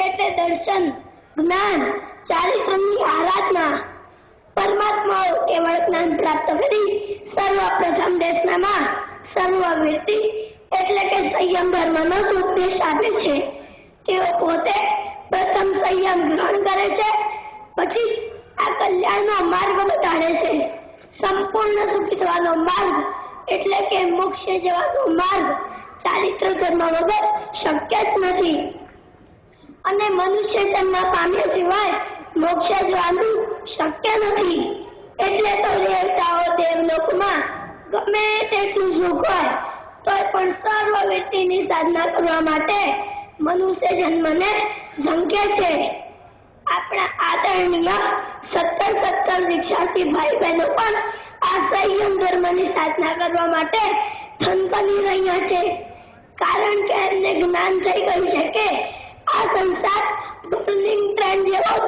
એટલે દર્શન, જ્ઞાન, ચારિત્ર્યની આરાધના. પરમાત્માઓ કેવળ જ્ઞાન પ્રાપ્ત કરી સર્વપ્રથમ દેશનામાં સર્વવીરતી એટલે કે સંયમ ધર્મનો જ ઉપદેશ આપે છે. તેઓ પોતે પ્રથમ સંયમ ગ્રહણ કરે છે, પછી જ આ કલ્યાણનો માર્ગ બતાડે છે. સંપૂર્ણ સુખી થવાનો માર્ગ એટલે કે મોક્ષે જવાનો માર્ગ ચારિત્ર ધર્મ વગર શક્ય જ નથી. અને મનુષ્ય જન્મ પામ્યા સિવાય મોક્ષે જવાનું શક્ય નથી. એટલે તો દેવતાઓ દેવલોકમાં ગમે તેટલું સુખ હોય તોય પણ સર્વવીરતીની સાધના કરવા માટે મનુષ્ય જન્મને ઝંખે છે. આપણા આદરણીય 17 દીક્ષાર્થી ભાઈ બહેનો પણ આ સંયમ ધર્મની સાધના કરવા માટે થનગની રહ્યા છે. કારણ કે એમને જ્ઞાન થઈ ગયું છે કે આ સંસાર બર્નિંગ ટ્રેન જેવો